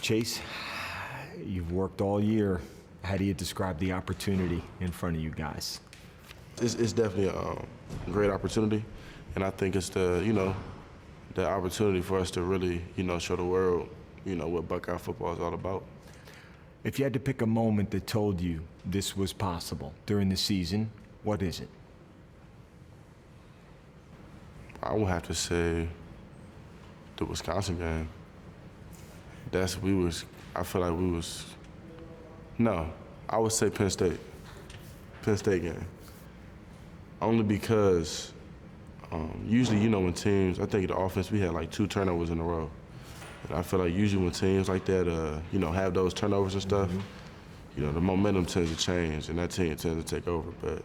Chase, you've worked all year. How do you describe the opportunity in front of you guys? It's definitely a great opportunity, and I think it's the opportunity for us to really, show the world, what Buckeye football is all about. If you had to pick a moment that told you this was possible during the season, what is it? I would have to say the Wisconsin game. I would say Penn State game. Only because usually, when teams, I think the offense, we had like 2 turnovers in a row. And I feel like usually when teams like that, have those turnovers and stuff, the momentum tends to change and that team tends to take over. But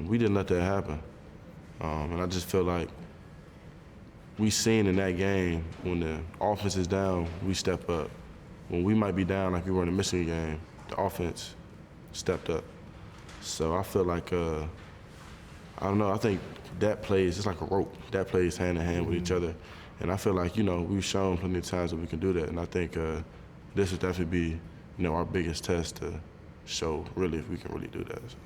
we didn't let that happen. And I just feel like we seen in that game when the offense is down, we step up. When we might be down like we were in the Michigan game, the offense stepped up. So I feel like, I think that plays, it's like a rope. That plays hand in hand with each other. And I feel like, we've shown plenty of times that we can do that. And I think this would definitely be, our biggest test to show really if we can really do that. So.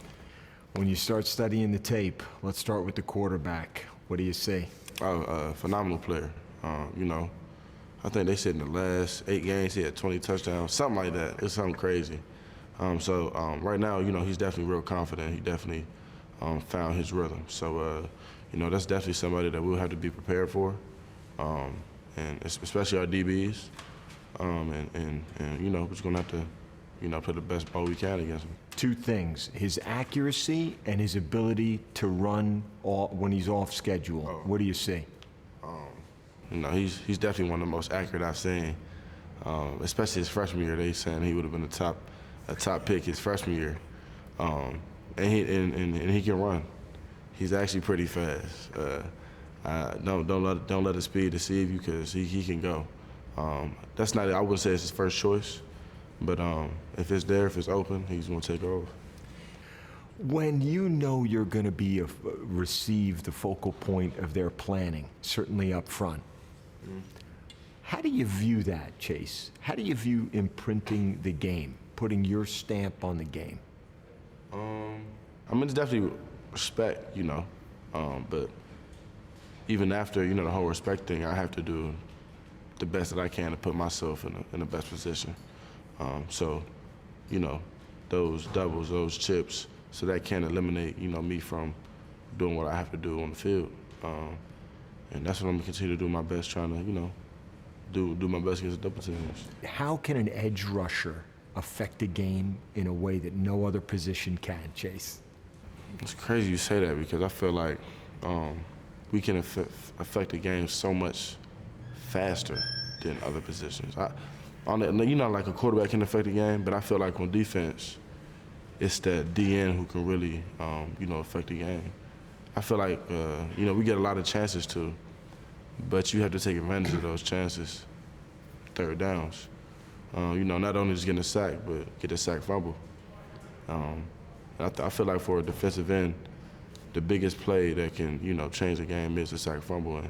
When you start studying the tape, let's start with the quarterback. What do you see? Phenomenal player. I think they said in the last 8 games he had 20 touchdowns, something like that. It's something crazy. Right now, he's definitely real confident. He definitely found his rhythm. So, that's definitely somebody that we'll have to be prepared for, and especially our DBs. We're just going to have to, play the best ball we can against him. 2 things, his accuracy and his ability to run when he's off schedule. What do you see? He's definitely one of the most accurate I've seen, especially his freshman year. They saying he would have been a top pick his freshman year, and he can run. He's actually pretty fast. Don't let his speed deceive you because he can go. That's not. I wouldn't say it's his first choice, but if it's there, if it's open, he's going to take over. When you know you're going to receive the focal point of their planning, certainly up front, how do you view that, Chase? How do you view imprinting the game, putting your stamp on the game? It's definitely respect, but even after, the whole respect thing, I have to do the best that I can to put myself in the best position. Those doubles, those chips, so that can eliminate, me from doing what I have to do on the field. And that's what I'm going to continue to do my best, trying to, do my best against the double teams. How can an edge rusher affect a game in a way that no other position can, Chase? It's crazy you say that because I feel like we can affect the game so much faster than other positions. Like a quarterback can affect the game, but I feel like on defense, it's that DN who can really, affect the game. I feel like, we get a lot of chances too, but you have to take advantage of those chances, third downs. Not only just getting a sack, but get a sack fumble. I feel like for a defensive end, the biggest play that can, change the game is a sack fumble.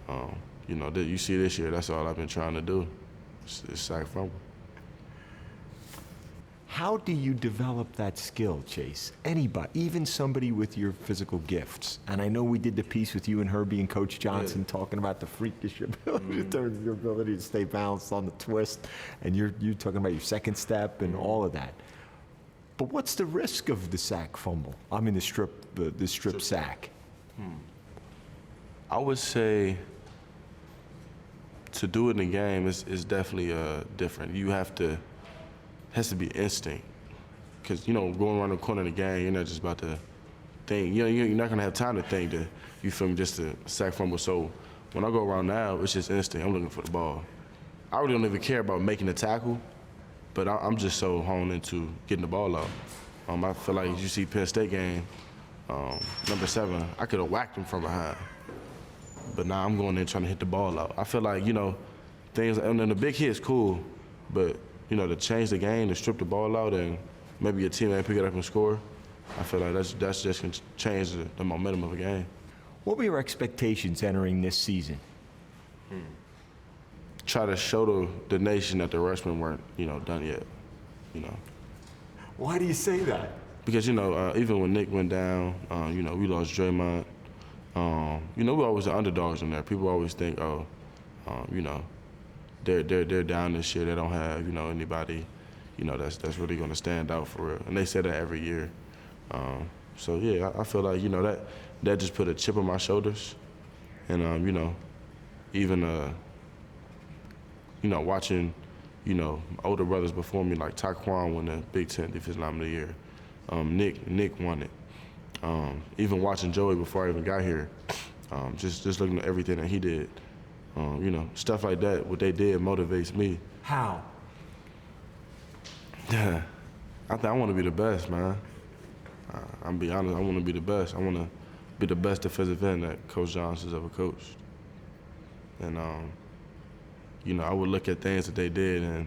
And, you see this year, that's all I've been trying to do, is sack fumble. How do you develop that skill, Chase? Anybody, even somebody with your physical gifts. And I know we did the piece with you and Herbie and Coach Johnson talking about the freakish ability, your ability to stay balanced on the twist, and you're talking about your second step and all of that. But what's the risk of the sack fumble? I mean, the strip sack. I would say to do it in a game is definitely different. Has to be instinct. Because, going around the corner of the game, you're not just about to think. You're not going to have time to think just to sack fumble. So when I go around now, it's just instinct. I'm looking for the ball. I really don't even care about making the tackle, but I'm just so honed into getting the ball out. I feel like you see Penn State game, number 7, I could have whacked him from behind. But now I'm going in trying to hit the ball out. I feel like, things, and then the big hit's cool, but to change the game, to strip the ball out, and maybe your team ain't pick it up and score, I feel like that's just going to change the momentum of a game. What were your expectations entering this season? try to show the nation that the Rushmen weren't, done yet, Why do you say that? Because, even when Nick went down, we lost Draymond. We're always the underdogs in there. People always think, they're down this year. They don't have, anybody, that's really going to stand out for real. And they say that every year. So yeah, I feel like that just put a chip on my shoulders, and even watching older brothers before me like Taquan won the Big Ten Defensive Lineman of the Year. Nick won it. Even watching Joey before I even got here, just looking at everything that he did, stuff like that. What they did motivates me. How? Yeah, I want to be the best, man. I'm be honest. I want to be the best. I want to be the best defensive end that Coach Johnson's ever coached. And I would look at things that they did, and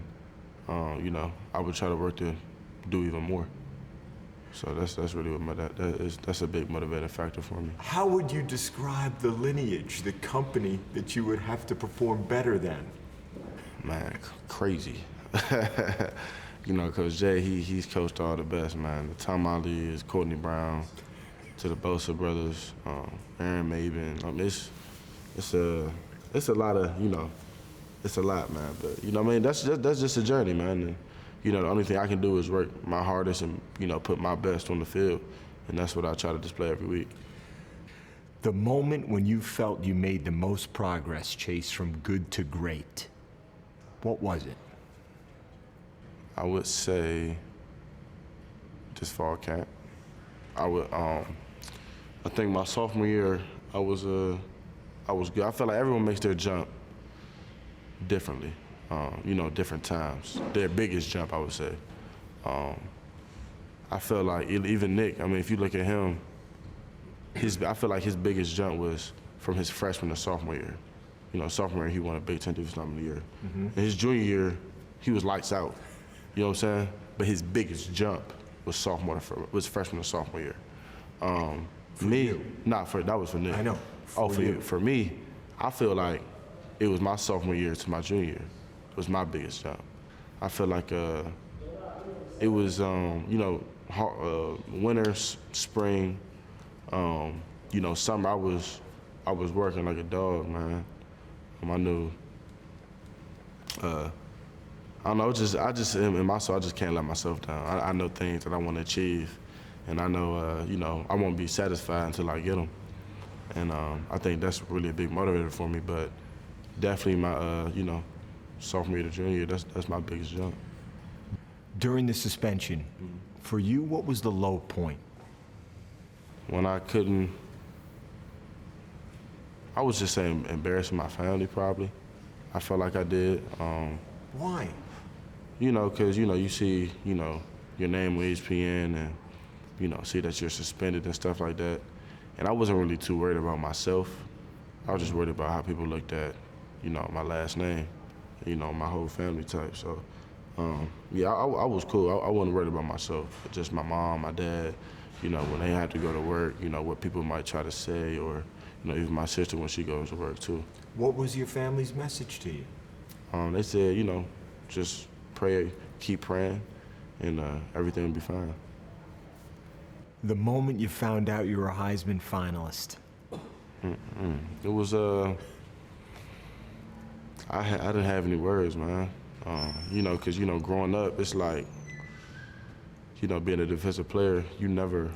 I would try to work to do even more. So that's really what that's a big motivating factor for me. How would you describe the lineage, the company that you would have to perform better than? Man, crazy. Coach Jay, he's coached all the best, man. The Tom Rinaldi, Courtney Brown, to the Bosa brothers, Aaron Maben. It's a lot of, it's a lot, man. But that's just a journey, man. And, the only thing I can do is work my hardest and put my best on the field, and that's what I try to display every week. The moment when you felt you made the most progress, Chase, from good to great, what was it? I would say this fall camp. I think my sophomore year, I was good. I felt like everyone makes their jump differently, different times. Their biggest jump, I would say. I felt like even Nick, if you look at him, I feel like his biggest jump was from his freshman to sophomore year. Sophomore year, he won a Big Ten Defensive Lineman of the Year. Mm-hmm. In his junior year, he was lights out. You know what I'm saying? But his biggest jump was freshman to sophomore year. For you? That was for Nick. I know. For me, I feel like it was my sophomore year to my junior year. It was my biggest jump. I feel like it was, winter, spring, summer. I was working like a dog, man. I knew. I don't know. I just in my soul, I just can't let myself down. I know things that I want to achieve, and I know, I won't be satisfied until I get them. And I think that's really a big motivator for me. But definitely my, sophomore year to junior year, that's my biggest jump. During the suspension, for you, what was the low point? When I couldn't, I was just saying embarrassing my family probably. I felt like I did. Why? Because, you see, your name on ESPN and, see that you're suspended and stuff like that. And I wasn't really too worried about myself. I was just worried about how people looked at, my last name, my whole family type. So, I was cool. I wasn't worried about myself. Just my mom, my dad, when they had to go to work, what people might try to say, or, even my sister when she goes to work too. What was your family's message to you? They said, just pray, keep praying, and everything will be fine. The moment you found out you were a Heisman finalist. It was, I didn't have any words, man. Because, growing up, it's like, being a defensive player, you never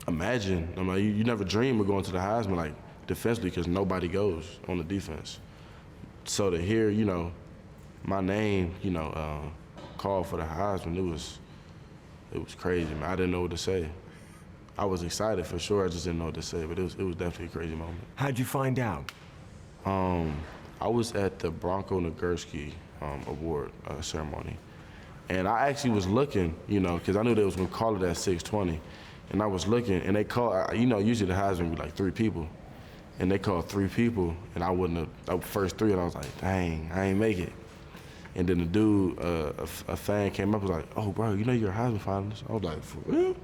imagine, you never dream of going to the Heisman, like, defensively, because nobody goes on the defense. So to hear, my name, called for the Heisman, it was crazy, man. I didn't know what to say. I was excited for sure. I just didn't know what to say, but it was definitely a crazy moment. How'd you find out? I was at the Bronco Nagurski award ceremony, and I actually was looking, because I knew they was gonna call it at 6:20, and I was looking, and they called, usually the Heisman be like 3 people. And they called 3 people, and I wouldn't have, the first 3, and I was like, dang, I ain't make it. And then the dude, a fan came up and was like, oh, bro, you're a Heisman finalist. I was like, for real?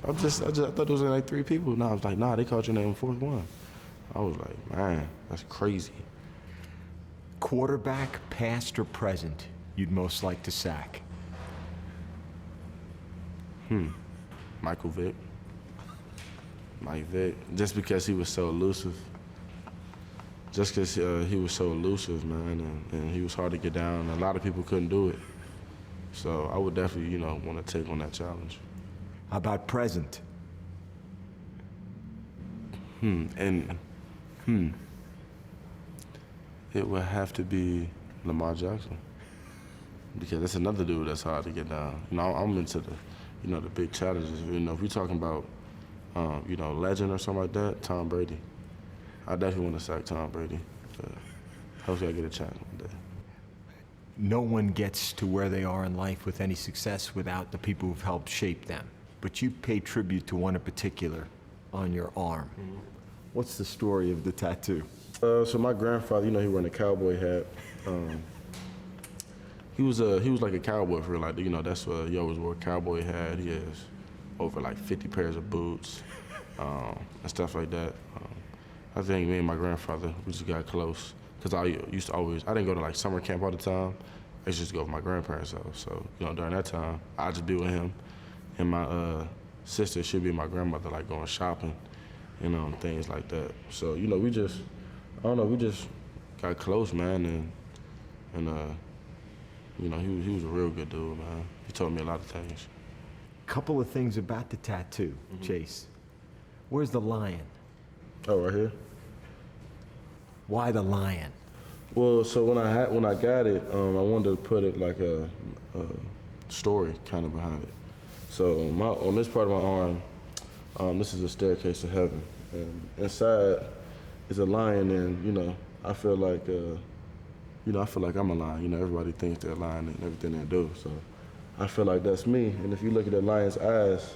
I thought it was like 3 people. No, I was like, nah, they called your name 4th one. I was like, man, that's crazy. Quarterback, past or present, you'd most like to sack? Michael Vick. Mike Vick. Just because he was so elusive. Just because he was so elusive, man, and he was hard to get down. And a lot of people couldn't do it. So I would definitely, want to take on that challenge. How about present? It would have to be Lamar Jackson, because that's another dude that's hard to get down. I'm into the big challenges. If we're talking about, legend or something like that, Tom Brady. I definitely want to sack Tom Brady. Hopefully I get a chance one day. No one gets to where they are in life with any success without the people who've helped shape them. But you pay tribute to one in particular on your arm. What's the story of the tattoo? So my grandfather, he wearing a cowboy hat. He was like a cowboy for real. Like, that's what he always wore, a cowboy hat. He has over like 50 pairs of boots and stuff like that. I think me and my grandfather, we just got close. Because I didn't go to like summer camp all the time. I used to just go with my grandparents' house. So, during that time, I'd just be with him. And my sister, she'd be my grandmother, like going shopping, things like that. So, we just got close, man. And he was a real good dude, man. He taught me a lot of things. Couple of things about the tattoo, Chase. Where's the lion? Oh, right here. Why the lion? Well, so when I got it, I wanted to put it like a story kind of behind it. So on this part of my arm, this is a staircase to heaven, and inside is a lion, and I feel like I'm a lion. Everybody thinks they're a lion and everything they do. So I feel like that's me. And if you look at the lion's eyes,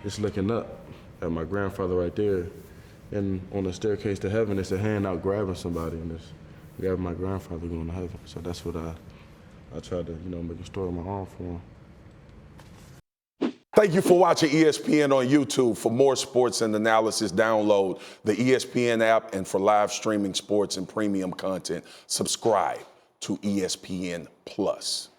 it's looking up at my grandfather right there. And on the staircase to heaven, it's a hand out grabbing somebody, and it's grabbing my grandfather going to heaven. So that's what I tried to, make a story on my arm for him. Thank you for watching ESPN on YouTube. For more sports and analysis, download the ESPN app, and for live streaming sports and premium content, subscribe to ESPN Plus.